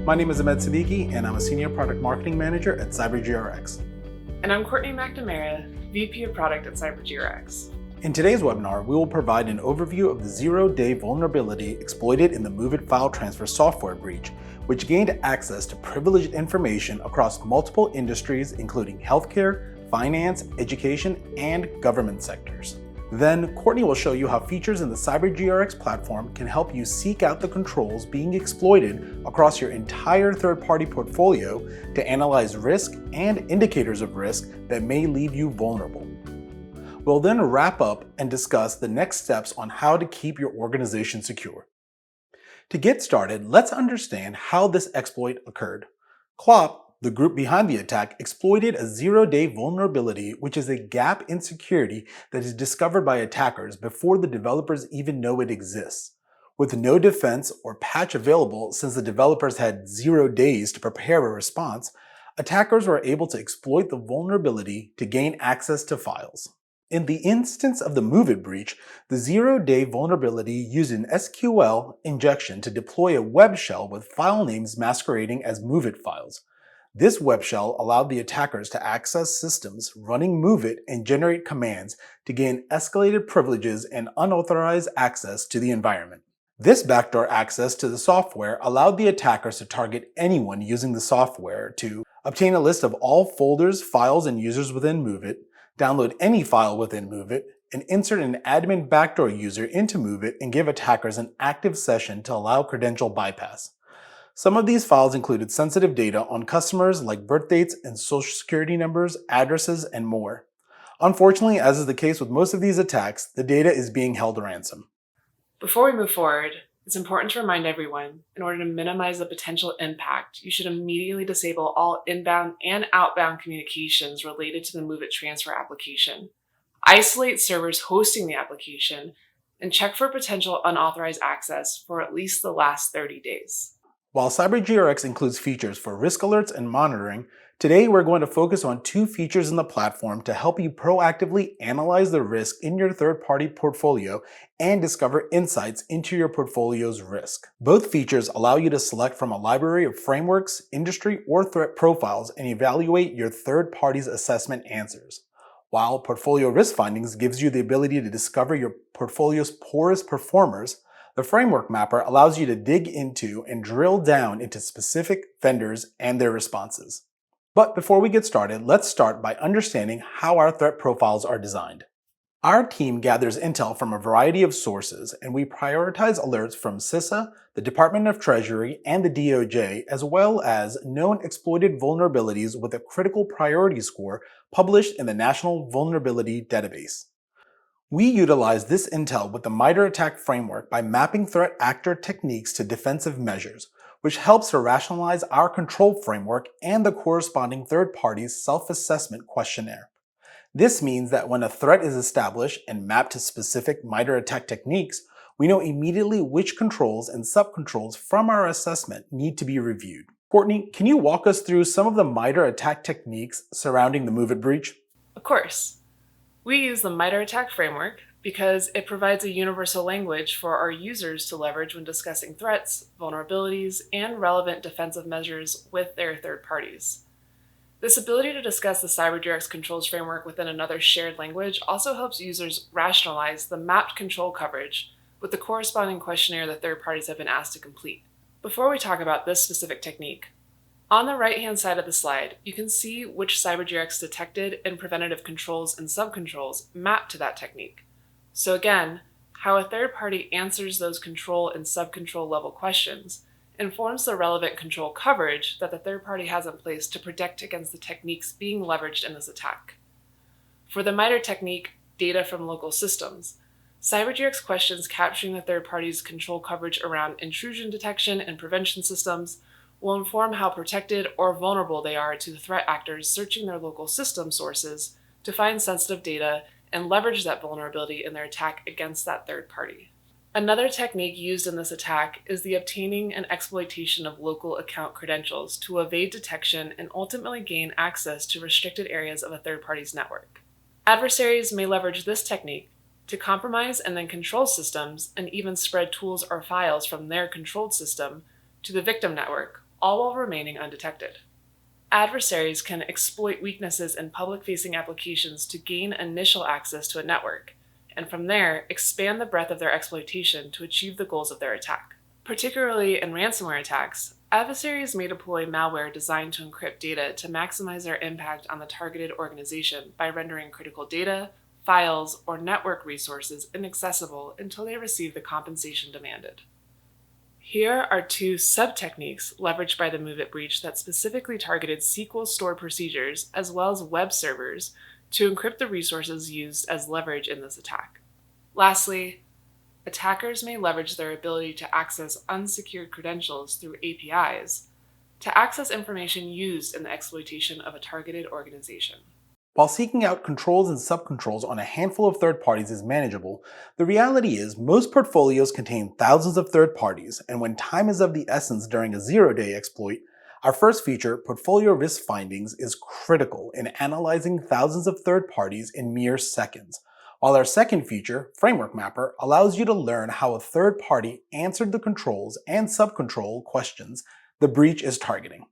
My name is Ahmed Siddiqui, and I'm a Senior Product Marketing Manager at CyberGRX. And I'm Courtney McNamara, VP of Product at CyberGRX. In today's webinar, we will provide an overview of the zero-day vulnerability exploited in the MOVEit file transfer software breach, which gained access to privileged information across multiple industries, including healthcare, finance, education, and government sectors. Then, Courtney will show you how features in the CyberGRX platform can help you seek out the controls being exploited across your entire third-party portfolio to analyze risk and indicators of risk that may leave you vulnerable. We'll then wrap up and discuss the next steps on how to keep your organization secure. To get started, let's understand how this exploit occurred. Clop, the group behind the attack, exploited a zero-day vulnerability, which is a gap in security that is discovered by attackers before the developers even know it exists. With no defense or patch available since the developers had 0 days to prepare a response, attackers were able to exploit the vulnerability to gain access to files. In the instance of the MOVEit breach, the zero-day vulnerability used an SQL injection to deploy a web shell with file names masquerading as MOVEit files. This web shell allowed the attackers to access systems running MOVEit and generate commands to gain escalated privileges and unauthorized access to the environment. This backdoor access to the software allowed the attackers to target anyone using the software to obtain a list of all folders, files, and users within MOVEit, download any file within MOVEit, and insert an admin backdoor user into MOVEit and give attackers an active session to allow credential bypass. Some of these files included sensitive data on customers like birth dates and social security numbers, addresses, and more. Unfortunately, as is the case with most of these attacks, the data is being held ransom. Before we move forward, it's important to remind everyone, in order to minimize the potential impact, you should immediately disable all inbound and outbound communications related to the MOVEit transfer application. Isolate servers hosting the application, and check for potential unauthorized access for at least the last 30 days. While CyberGRX includes features for risk alerts and monitoring, today we're going to focus on 2 features in the platform to help you proactively analyze the risk in your third-party portfolio and discover insights into your portfolio's risk. Both features allow you to select from a library of frameworks, industry, or threat profiles and evaluate your third party's assessment answers. While Portfolio Risk Findings gives you the ability to discover your portfolio's poorest performers, the Framework Mapper allows you to dig into and drill down into specific vendors and their responses. But before we get started, let's start by understanding how our threat profiles are designed. Our team gathers intel from a variety of sources, and we prioritize alerts from CISA, the Department of Treasury, and the DOJ, as well as known exploited vulnerabilities with a critical priority score published in the National Vulnerability Database. We utilize this intel with the MITRE ATT&CK framework by mapping threat actor techniques to defensive measures, which helps to rationalize our control framework and the corresponding third party's self-assessment questionnaire. This means that when a threat is established and mapped to specific MITRE ATT&CK techniques, we know immediately which controls and subcontrols from our assessment need to be reviewed. Courtney, can you walk us through some of the MITRE ATT&CK techniques surrounding the MOVEit breach? Of course. We use the MITRE ATT&CK framework because it provides a universal language for our users to leverage when discussing threats, vulnerabilities, and relevant defensive measures with their third parties. This ability to discuss the CyberGRX controls framework within another shared language also helps users rationalize the mapped control coverage with the corresponding questionnaire that third parties have been asked to complete. Before we talk about this specific technique, on the right-hand side of the slide, you can see which CyberGRX detected and preventative controls and subcontrols map to that technique. So again, how a third party answers those control and subcontrol level questions informs the relevant control coverage that the third party has in place to protect against the techniques being leveraged in this attack. For the MITRE technique, data from local systems, CyberGRX questions capturing the third party's control coverage around intrusion detection and prevention systems will inform how protected or vulnerable they are to the threat actors searching their local system sources to find sensitive data and leverage that vulnerability in their attack against that third party. Another technique used in this attack is the obtaining and exploitation of local account credentials to evade detection and ultimately gain access to restricted areas of a third party's network. Adversaries may leverage this technique to compromise and then control systems and even spread tools or files from their controlled system to the victim network all while remaining undetected. Adversaries can exploit weaknesses in public-facing applications to gain initial access to a network, and from there, expand the breadth of their exploitation to achieve the goals of their attack. Particularly in ransomware attacks, adversaries may deploy malware designed to encrypt data to maximize their impact on the targeted organization by rendering critical data, files, or network resources inaccessible until they receive the compensation demanded. Here are two sub-techniques leveraged by the MOVEit breach that specifically targeted SQL stored procedures as well as web servers to encrypt the resources used as leverage in this attack. Lastly, attackers may leverage their ability to access unsecured credentials through APIs to access information used in the exploitation of a targeted organization. While seeking out controls and subcontrols on a handful of third parties is manageable, the reality is most portfolios contain thousands of third parties, and when time is of the essence during a zero-day exploit, our first feature, Portfolio Risk Findings, is critical in analyzing thousands of third parties in mere seconds, while our second feature, Framework Mapper, allows you to learn how a third party answered the controls and subcontrol questions the breach is targeting.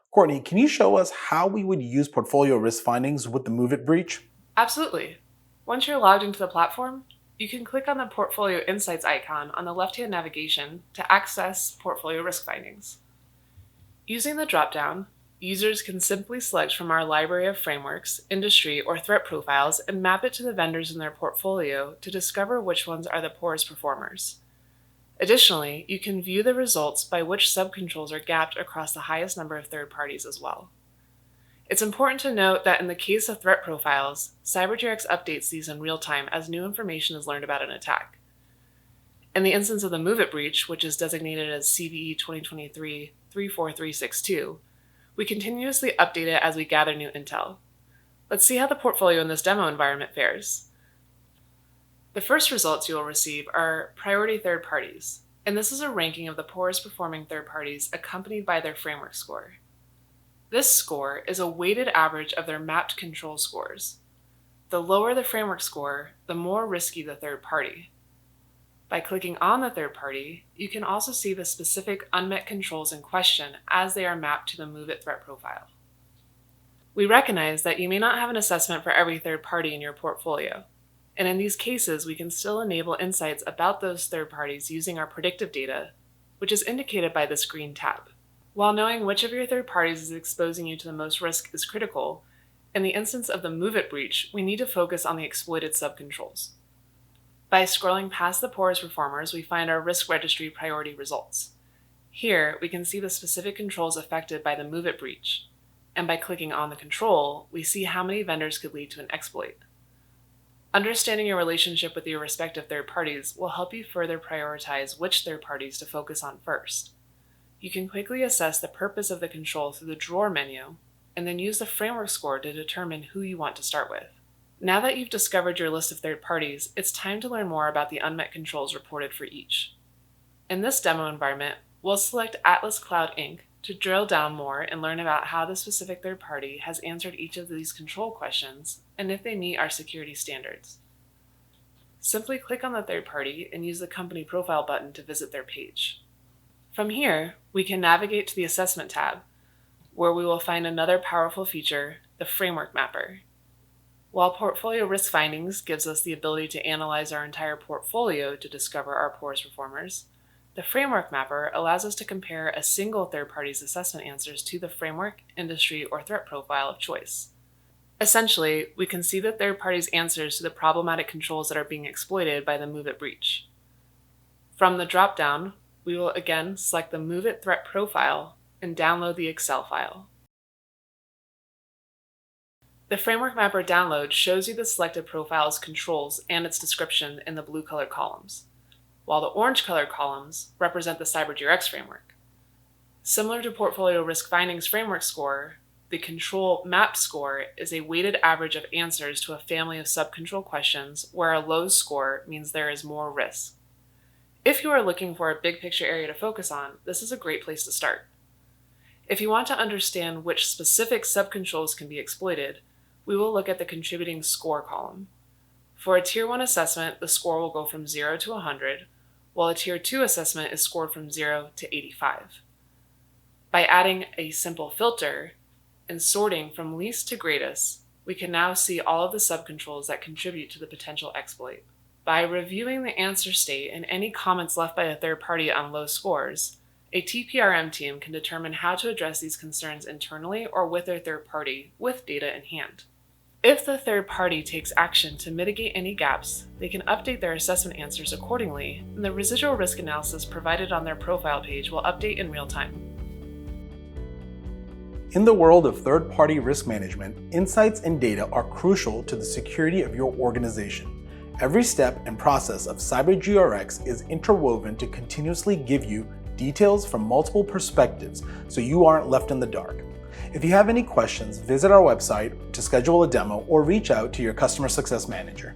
Courtney, can you show us how we would use Portfolio Risk Findings with the MOVEit breach? Absolutely. Once you're logged into the platform, you can click on the Portfolio Insights icon on the left-hand navigation to access Portfolio Risk Findings. Using the dropdown, users can simply select from our library of frameworks, industry, or threat profiles and map it to the vendors in their portfolio to discover which ones are the poorest performers. Additionally, you can view the results by which subcontrols are gapped across the highest number of third parties as well. It's important to note that in the case of threat profiles, CyberGRX updates these in real time as new information is learned about an attack. In the instance of the MOVEit breach, which is designated as CVE 2023-34362, we continuously update it as we gather new intel. Let's see how the portfolio in this demo environment fares. The first results you will receive are priority third parties, and this is a ranking of the poorest performing third parties accompanied by their framework score. This score is a weighted average of their mapped control scores. The lower the framework score, the more risky the third party. By clicking on the third party, you can also see the specific unmet controls in question as they are mapped to the MOVEit threat profile. We recognize that you may not have an assessment for every third party in your portfolio. And in these cases, we can still enable insights about those third parties using our predictive data, which is indicated by this green tab. While knowing which of your third parties is exposing you to the most risk is critical, in the instance of the MOVEit breach, we need to focus on the exploited subcontrols. By scrolling past the poorest performers, we find our risk registry priority results. Here, we can see the specific controls affected by the MOVEit breach, and by clicking on the control, we see how many vendors could lead to an exploit. Understanding your relationship with your respective third parties will help you further prioritize which third parties to focus on first. You can quickly assess the purpose of the control through the drawer menu, and then use the framework score to determine who you want to start with. Now that you've discovered your list of third parties, it's time to learn more about the unmet controls reported for each. In this demo environment, we'll select Atlas Cloud Inc. to drill down more and learn about how the specific third party has answered each of these control questions and if they meet our security standards. Simply click on the third party and use the company profile button to visit their page. From here, we can navigate to the Assessment tab, where we will find another powerful feature, the Framework Mapper. While Portfolio Risk Findings gives us the ability to analyze our entire portfolio to discover our poorest performers, the Framework Mapper allows us to compare a single third party's assessment answers to the framework, industry, or threat profile of choice. Essentially, we can see the third party's answers to the problematic controls that are being exploited by the MOVEit breach. From the dropdown, we will again select the MOVEit threat profile and download the Excel file. The Framework Mapper download shows you the selected profile's controls and its description in the blue-colored columns, while the orange-colored columns represent the CyberGRX framework. Similar to Portfolio Risk Findings framework score, the control map score is a weighted average of answers to a family of subcontrol questions where a low score means there is more risk. If you are looking for a big picture area to focus on, this is a great place to start. If you want to understand which specific subcontrols can be exploited, we will look at the contributing score column. For a Tier 1 assessment, the score will go from 0 to 100, while a Tier 2 assessment is scored from 0 to 85. By adding a simple filter and sorting from least to greatest, we can now see all of the subcontrols that contribute to the potential exploit. By reviewing the answer state and any comments left by a third party on low scores, a TPRM team can determine how to address these concerns internally or with their third party with data in hand. If the third party takes action to mitigate any gaps, they can update their assessment answers accordingly, and the residual risk analysis provided on their profile page will update in real time. In the world of third-party risk management, insights and data are crucial to the security of your organization. Every step and process of CyberGRX is interwoven to continuously give you details from multiple perspectives so you aren't left in the dark. If you have any questions, visit our website to schedule a demo or reach out to your customer success manager.